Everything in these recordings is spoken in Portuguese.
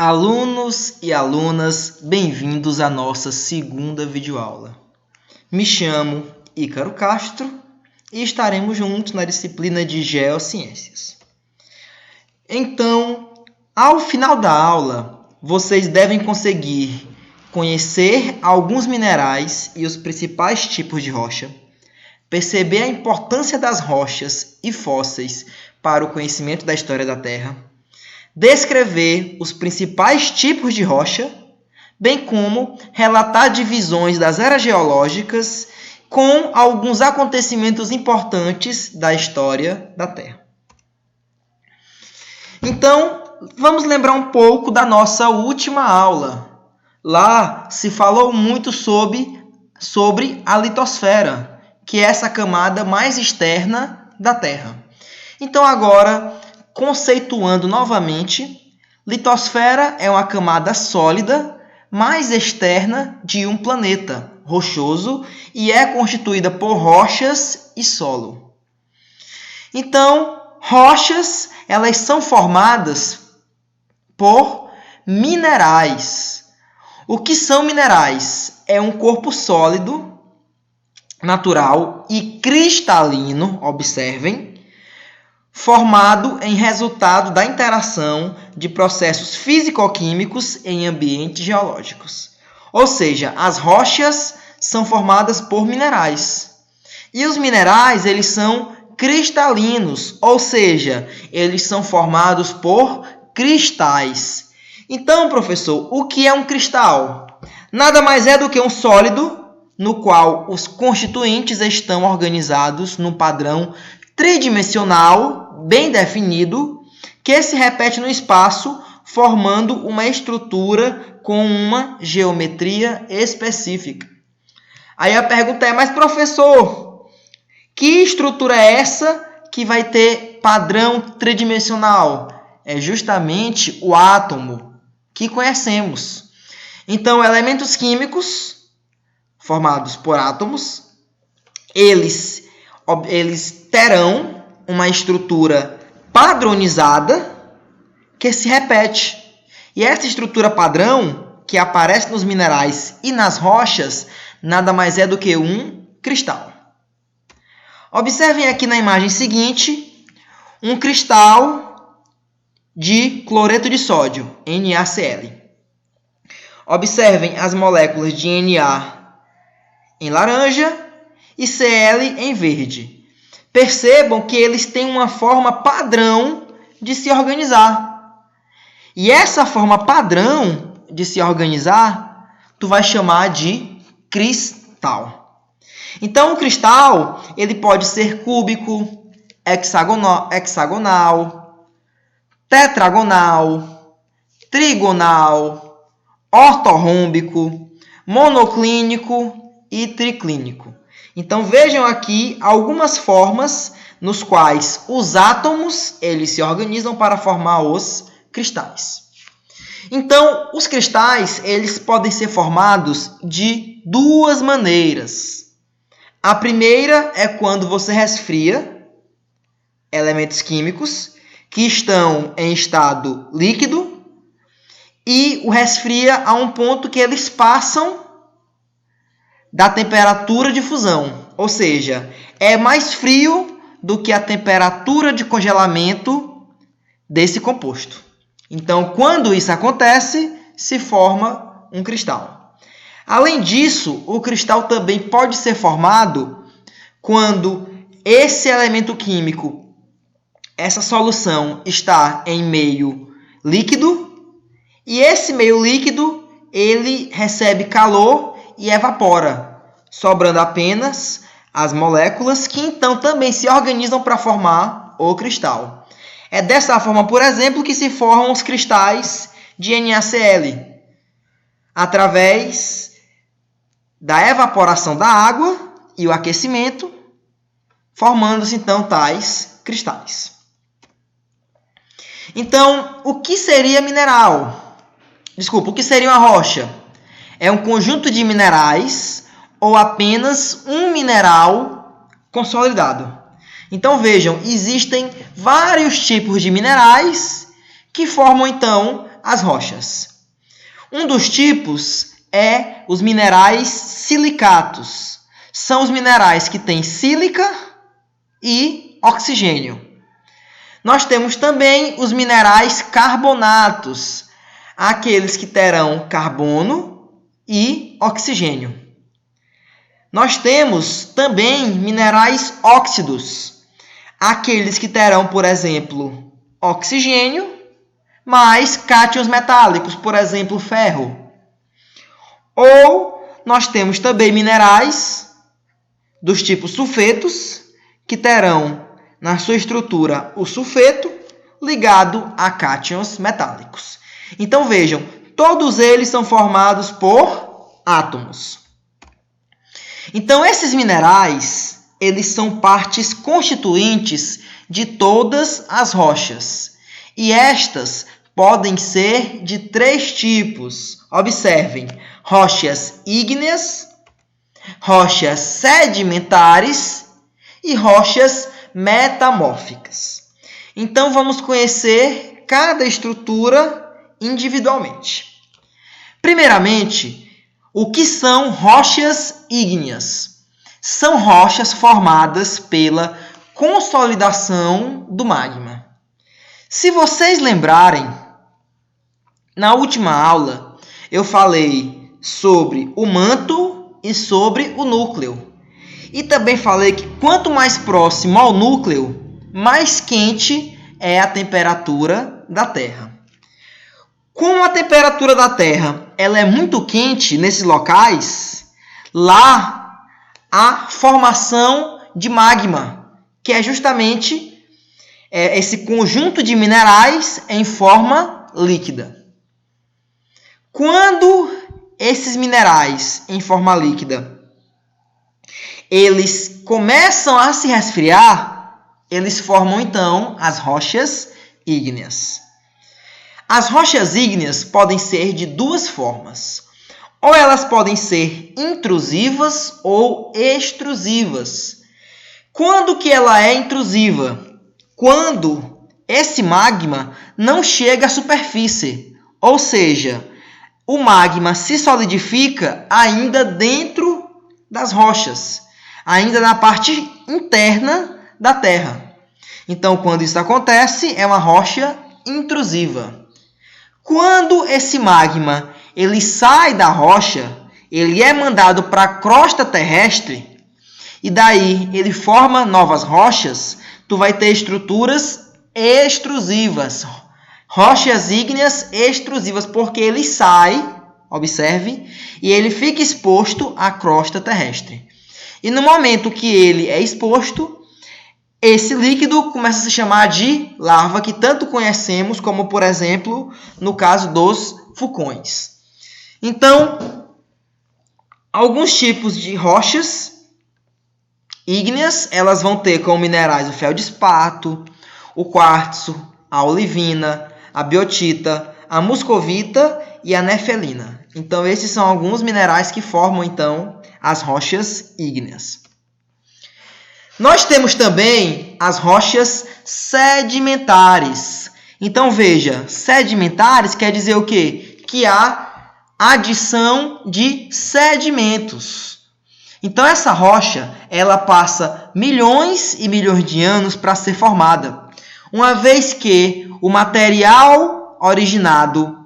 Alunos e alunas, bem-vindos à nossa segunda videoaula. Me chamo Ícaro Castro e estaremos juntos na disciplina de Geociências. Então, ao final da aula, vocês devem conseguir conhecer alguns minerais e os principais tipos de rocha, perceber a importância das rochas e fósseis para o conhecimento da história da Terra, descrever os principais tipos de rocha, bem como relatar divisões das eras geológicas com alguns acontecimentos importantes da história da Terra. Então, vamos lembrar um pouco da nossa última aula. Lá se falou muito sobre a litosfera, que é essa camada mais externa da Terra. Então, agora, conceituando novamente, litosfera é uma camada sólida mais externa de um planeta rochoso e é constituída por rochas e solo. Então, rochas, elas são formadas por minerais. O que são minerais? É um corpo sólido, natural e cristalino, observem, formado em resultado da interação de processos físico-químicos em ambientes geológicos. Ou seja, as rochas são formadas por minerais. E os minerais, eles são cristalinos, ou seja, eles são formados por cristais. Então, professor, o que é um cristal? Nada mais é do que um sólido no qual os constituintes estão organizados num padrão tridimensional bem definido, que se repete no espaço, formando uma estrutura com uma geometria específica. Aí a pergunta é, mas professor, que estrutura é essa que vai ter padrão tridimensional? É justamente o átomo que conhecemos. Então, elementos químicos formados por átomos, eles terão uma estrutura padronizada que se repete. E essa estrutura padrão, que aparece nos minerais e nas rochas, nada mais é do que um cristal. Observem aqui na imagem seguinte, um cristal de cloreto de sódio, NaCl. Observem as moléculas de Na em laranja e Cl em verde. Percebam que eles têm uma forma padrão de se organizar. E essa forma padrão de se organizar, tu vai chamar de cristal. Então, o cristal, ele pode ser cúbico, hexagonal, tetragonal, trigonal, ortorrômbico, monoclínico e triclínico. Então, vejam aqui algumas formas nos quais os átomos eles se organizam para formar os cristais. Então, os cristais eles podem ser formados de duas maneiras. A primeira é quando você resfria elementos químicos que estão em estado líquido e o resfria a um ponto que eles passam da temperatura de fusão, ou seja, é mais frio do que a temperatura de congelamento desse composto. Então, quando isso acontece, se forma um cristal. Além disso, o cristal também pode ser formado quando esse elemento químico, essa solução, está em meio líquido e esse meio líquido ele recebe calor e evapora, sobrando apenas as moléculas que então também se organizam para formar o cristal. É dessa forma, por exemplo, que se formam os cristais de NaCl, através da evaporação da água e o aquecimento, formando-se então tais cristais. Então, o que seria mineral? O que seria uma rocha? É um conjunto de minerais ou apenas um mineral consolidado. Então, vejam, existem vários tipos de minerais que formam, então, as rochas. Um dos tipos é os minerais silicatos. São os minerais que têm sílica e oxigênio. Nós temos também os minerais carbonatos, aqueles que terão carbono e oxigênio. Nós temos também minerais óxidos, aqueles que terão, por exemplo, oxigênio, mais cátions metálicos, por exemplo, ferro. Ou nós temos também minerais dos tipos sulfetos, que terão na sua estrutura o sulfeto ligado a cátions metálicos. Então vejam, todos eles são formados por átomos. Então esses minerais, eles são partes constituintes de todas as rochas. E estas podem ser de 3 tipos. Observem, rochas ígneas, rochas sedimentares e rochas metamórficas. Então vamos conhecer cada estrutura individualmente. Primeiramente, o que são rochas ígneas? São rochas formadas pela consolidação do magma. Se vocês lembrarem, na última aula eu falei sobre o manto e sobre o núcleo. E também falei que quanto mais próximo ao núcleo, mais quente é a temperatura da Terra. Como a temperatura da Terra ela é muito quente nesses locais, lá há formação de magma, que é justamente esse conjunto de minerais em forma líquida. Quando esses minerais em forma líquida eles começam a se resfriar, eles formam então as rochas ígneas. As rochas ígneas podem ser de 2 formas. Ou elas podem ser intrusivas ou extrusivas. Quando que ela é intrusiva? Quando esse magma não chega à superfície, ou seja, o magma se solidifica ainda dentro das rochas, ainda na parte interna da Terra. Então, quando isso acontece, é uma rocha intrusiva. Quando esse magma ele sai da rocha, ele é mandado para a crosta terrestre, e daí ele forma novas rochas, tu vai ter estruturas extrusivas, rochas ígneas extrusivas, porque ele sai, observe, e ele fica exposto à crosta terrestre. E no momento que ele é exposto, esse líquido começa a se chamar de lava, que tanto conhecemos como, por exemplo, no caso dos vulcões. Então, alguns tipos de rochas ígneas, elas vão ter como minerais o feldespato, o quartzo, a olivina, a biotita, a muscovita e a nefelina. Então, esses são alguns minerais que formam, então, as rochas ígneas. Nós temos também as rochas sedimentares. Então, veja, sedimentares quer dizer o quê? Que há adição de sedimentos. Então, essa rocha, ela passa milhões e milhões de anos para ser formada, uma vez que o material originado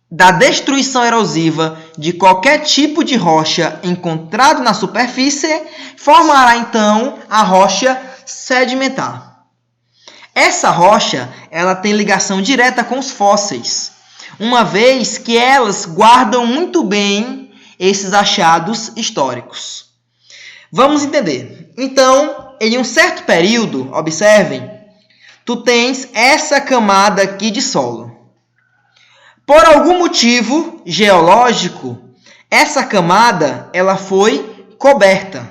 da destruição erosiva de qualquer tipo de rocha encontrado na superfície formará então a rocha sedimentar. Essa rocha ela tem ligação direta com os fósseis, uma vez que elas guardam muito bem esses achados históricos. Vamos entender. Então, em um certo período, observem, tu tens essa camada aqui de solo. Por algum motivo geológico, essa camada ela foi coberta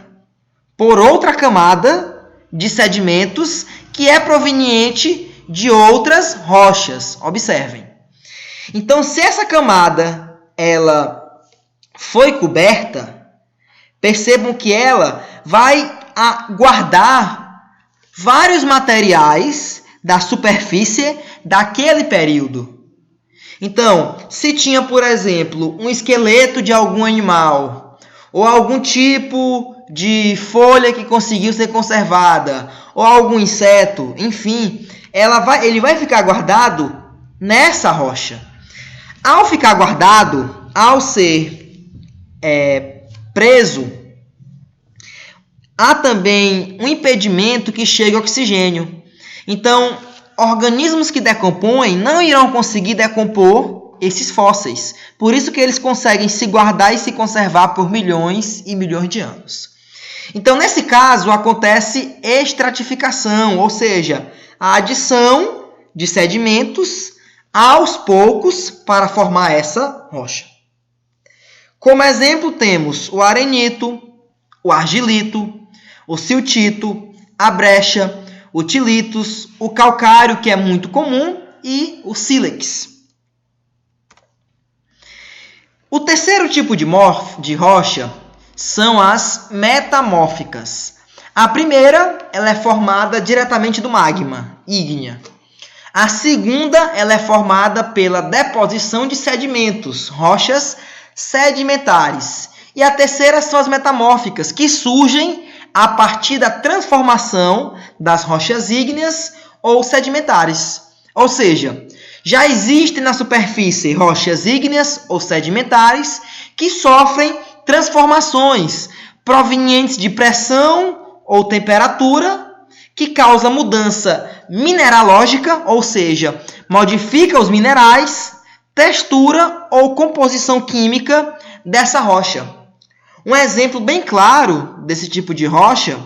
por outra camada de sedimentos que é proveniente de outras rochas. Observem. Então, se essa camada ela foi coberta, percebam que ela vai guardar vários materiais da superfície daquele período. Então, se tinha, por exemplo, um esqueleto de algum animal, ou algum tipo de folha que conseguiu ser conservada, ou algum inseto, enfim, ele vai ficar guardado nessa rocha. Ao ficar guardado, ao ser preso, há também um impedimento que chegue oxigênio. Então, organismos que decompõem não irão conseguir decompor esses fósseis. Por isso que eles conseguem se guardar e se conservar por milhões e milhões de anos. Então, nesse caso, acontece estratificação, ou seja, a adição de sedimentos aos poucos para formar essa rocha. Como exemplo, temos o arenito, o argilito, o siltito, a brecha, o tilitos, o calcário, que é muito comum, e o sílex. O terceiro tipo de rocha são as metamórficas. A primeira, ela é formada diretamente do magma, ígnea. A segunda, ela é formada pela deposição de sedimentos, rochas sedimentares. E a terceira são as metamórficas, que surgem a partir da transformação das rochas ígneas ou sedimentares. Ou seja, já existem na superfície rochas ígneas ou sedimentares que sofrem transformações provenientes de pressão ou temperatura que causa mudança mineralógica, ou seja, modifica os minerais, textura ou composição química dessa rocha. Um exemplo bem claro desse tipo de rocha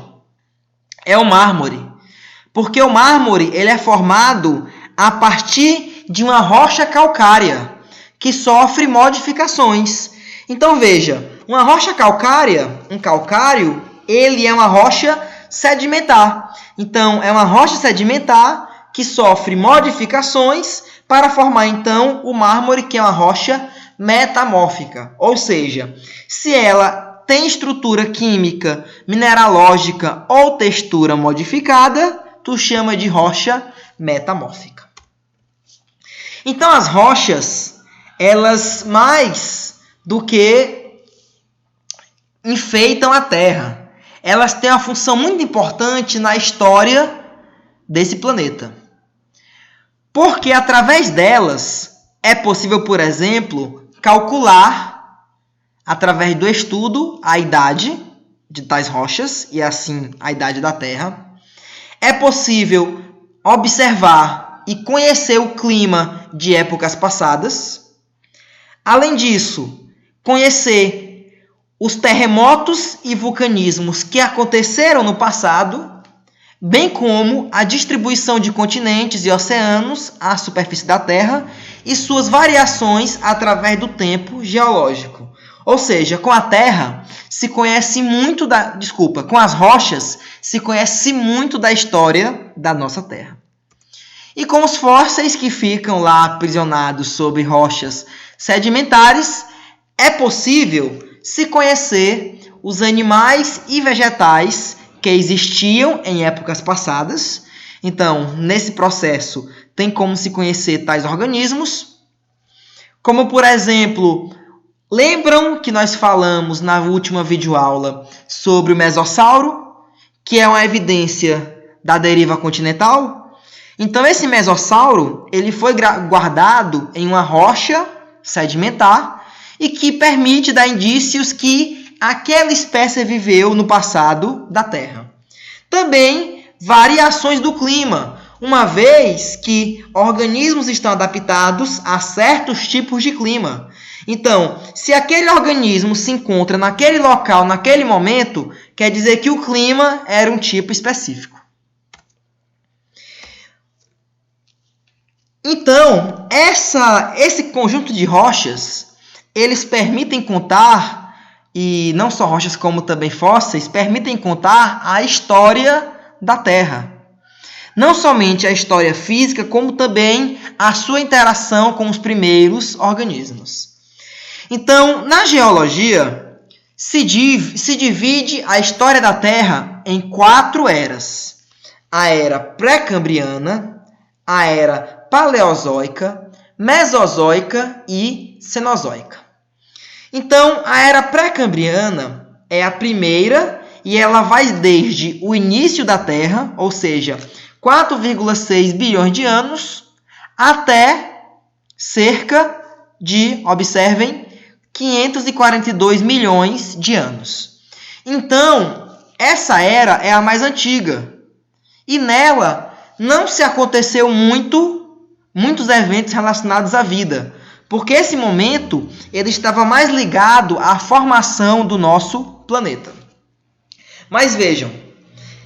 é o mármore, porque o mármore ele é formado a partir de uma rocha calcária que sofre modificações. Então veja, uma rocha calcária, um calcário, ele é uma rocha sedimentar. Então é uma rocha sedimentar que sofre modificações para formar então o mármore, que é uma rocha metamórfica. Ou seja, se ela tem estrutura química, mineralógica ou textura modificada, tu chama de rocha metamórfica. Então as rochas, elas mais do que enfeitam a Terra, elas têm uma função muito importante na história desse planeta. Porque através delas é possível, por exemplo, calcular através do estudo a idade de tais rochas e assim a idade da Terra. É possível observar e conhecer o clima de épocas passadas. Além disso, conhecer os terremotos e vulcanismos que aconteceram no passado, bem como a distribuição de continentes e oceanos à superfície da Terra e suas variações através do tempo geológico. Ou seja, com a Terra se conhece muito com as rochas se conhece muito da história da nossa Terra. E com os fósseis que ficam lá aprisionados sob rochas sedimentares, é possível se conhecer os animais e vegetais que existiam em épocas passadas. Então, nesse processo, tem como se conhecer tais organismos, como, por exemplo, lembram que nós falamos na última videoaula sobre o mesossauro, que é uma evidência da deriva continental? Então, esse mesossauro ele foi guardado em uma rocha sedimentar e que permite dar indícios que aquela espécie viveu no passado da Terra. Também variações do clima, uma vez que organismos estão adaptados a certos tipos de clima. Então, se aquele organismo se encontra naquele local, naquele momento, quer dizer que o clima era um tipo específico. Então, esse conjunto de rochas, eles permitem contar, e não só rochas como também fósseis, permitem contar a história da Terra. Não somente a história física, como também a sua interação com os primeiros organismos. Então, na geologia, se divide a história da Terra em 4 eras. A era pré-cambriana, a era paleozoica, Mesozoica e Cenozoica. Então, a Era Pré-Cambriana é a primeira e ela vai desde o início da Terra, ou seja, 4,6 bilhões de anos, até cerca de, observem, 542 milhões de anos. Então, essa era é a mais antiga. E nela não se aconteceu muitos eventos relacionados à vida, porque esse momento ele estava mais ligado à formação do nosso planeta. Mas vejam,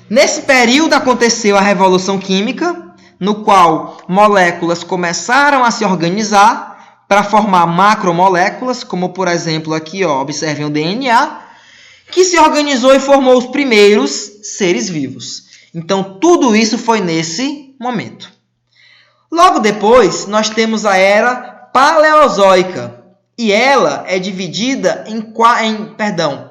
nesse período aconteceu a Revolução Química, no qual moléculas começaram a se organizar para formar macromoléculas, como por exemplo aqui, observem o DNA, que se organizou e formou os primeiros seres vivos. Então, tudo isso foi nesse momento. Logo depois, nós temos a Era Paleozoica, e ela é dividida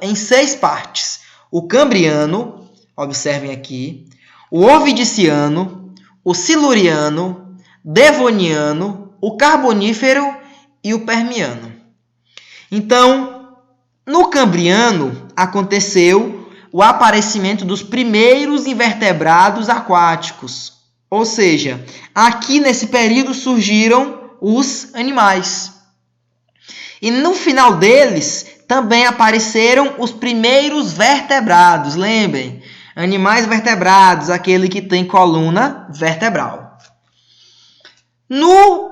em 6 partes. O Cambriano, observem aqui, o Ordoviciano, o Siluriano, Devoniano, o Carbonífero e o Permiano. Então, no Cambriano aconteceu o aparecimento dos primeiros invertebrados aquáticos. Ou seja, aqui nesse período surgiram os animais. E no final deles também apareceram os primeiros vertebrados. Lembrem, animais vertebrados, aquele que tem coluna vertebral. No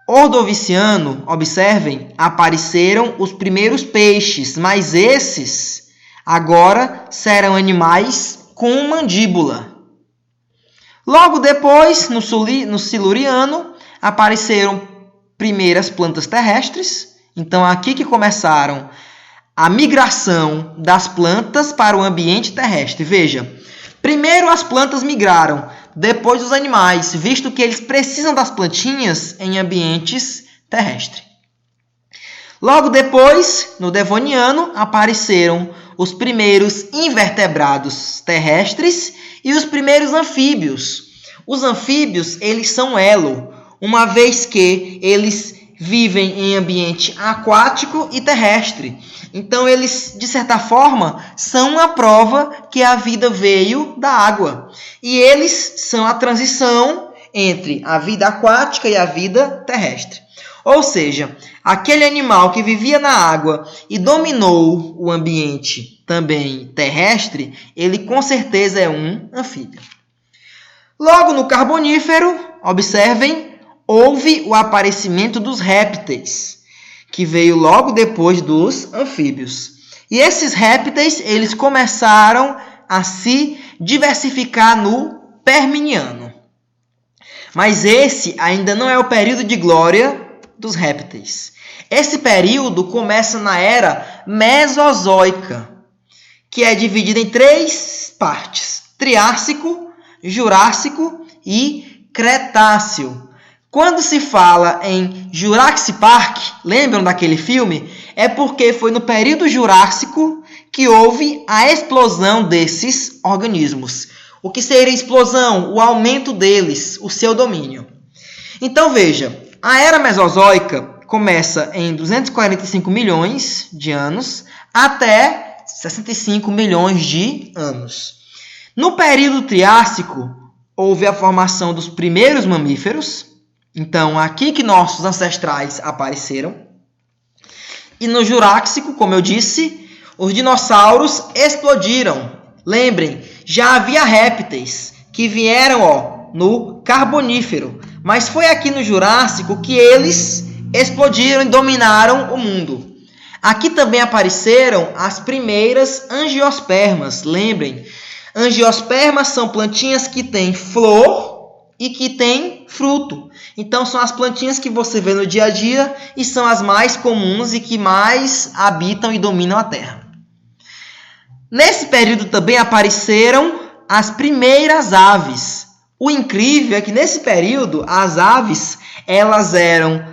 Ordoviciano, observem, apareceram os primeiros peixes, mas esses agora serão animais com mandíbula. Logo depois, no Siluriano, apareceram primeiras plantas terrestres. Então, aqui que começaram a migração das plantas para o ambiente terrestre. Veja, primeiro as plantas migraram, depois os animais, visto que eles precisam das plantinhas em ambientes terrestres. Logo depois, no Devoniano, apareceram os primeiros invertebrados terrestres e os primeiros anfíbios. Os anfíbios, eles são elo, uma vez que eles vivem em ambiente aquático e terrestre. Então, eles, de certa forma, são a prova que a vida veio da água. E eles são a transição entre a vida aquática e a vida terrestre. Ou seja, aquele animal que vivia na água e dominou o ambiente também terrestre, ele com certeza é um anfíbio. Logo no Carbonífero, observem, houve o aparecimento dos répteis, que veio logo depois dos anfíbios. E esses répteis, eles começaram a se diversificar no Permiano. Mas esse ainda não é o período de glória dos répteis. Esse período começa na Era Mesozoica, que é dividida em 3 partes: Triássico, Jurássico e Cretáceo. Quando se fala em Jurassic Park, lembram daquele filme? É porque foi no período Jurássico que houve a explosão desses organismos. O que seria explosão? O aumento deles, o seu domínio. Então veja, a Era Mesozoica começa em 245 milhões de anos até 65 milhões de anos. No período Triássico, houve a formação dos primeiros mamíferos. Então, aqui que nossos ancestrais apareceram. E no Jurássico, como eu disse, os dinossauros explodiram. Lembrem, já havia répteis que vieram no Carbonífero. Mas foi aqui no Jurássico que eles explodiram e dominaram o mundo. Aqui também apareceram as primeiras angiospermas. Lembrem, angiospermas são plantinhas que têm flor e que têm fruto. Então, são as plantinhas que você vê no dia a dia e são as mais comuns e que mais habitam e dominam a Terra. Nesse período também apareceram as primeiras aves. O incrível é que nesse período as aves elas eram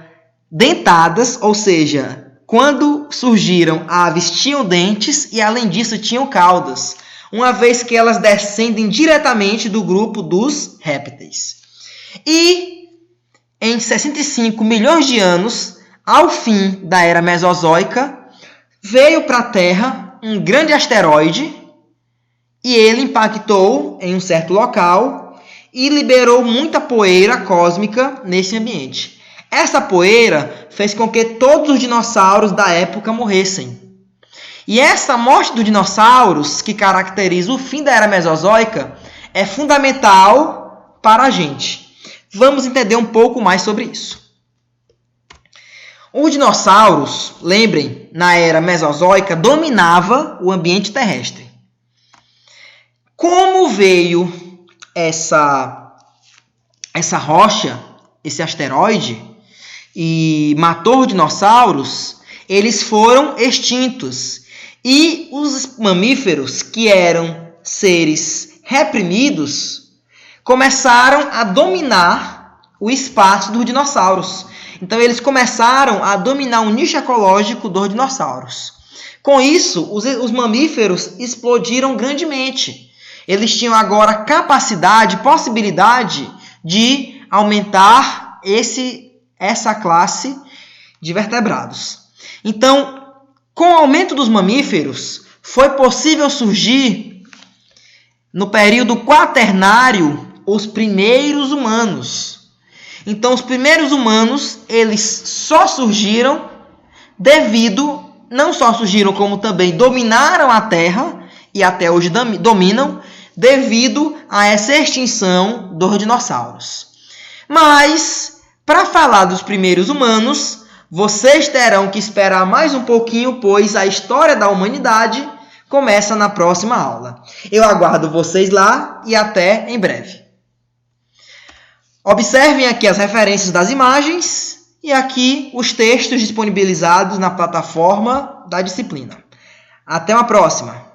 dentadas, ou seja, quando surgiram aves tinham dentes e além disso tinham caudas, uma vez que elas descendem diretamente do grupo dos répteis. E em 65 milhões de anos, ao fim da Era Mesozoica, veio para a Terra um grande asteroide e ele impactou em um certo local e liberou muita poeira cósmica nesse ambiente. Essa poeira fez com que todos os dinossauros da época morressem. E essa morte dos dinossauros, que caracteriza o fim da Era Mesozoica, é fundamental para a gente. Vamos entender um pouco mais sobre isso. Os dinossauros, lembrem, na Era Mesozoica, dominava o ambiente terrestre. Como veio essa rocha, esse asteroide, e matou os dinossauros, eles foram extintos. E os mamíferos, que eram seres reprimidos, começaram a dominar o espaço dos dinossauros. Então, eles começaram a dominar o nicho ecológico dos dinossauros. Com isso, os mamíferos explodiram grandemente. Eles tinham agora capacidade, possibilidade de aumentar essa classe de vertebrados. Então, com o aumento dos mamíferos, foi possível surgir, no período quaternário, os primeiros humanos. Então, os primeiros humanos, eles só surgiram não só surgiram, como também dominaram a Terra, e até hoje dominam, devido a essa extinção dos dinossauros. Mas, para falar dos primeiros humanos, vocês terão que esperar mais um pouquinho, pois a história da humanidade começa na próxima aula. Eu aguardo vocês lá e até em breve. Observem aqui as referências das imagens e aqui os textos disponibilizados na plataforma da disciplina. Até uma próxima!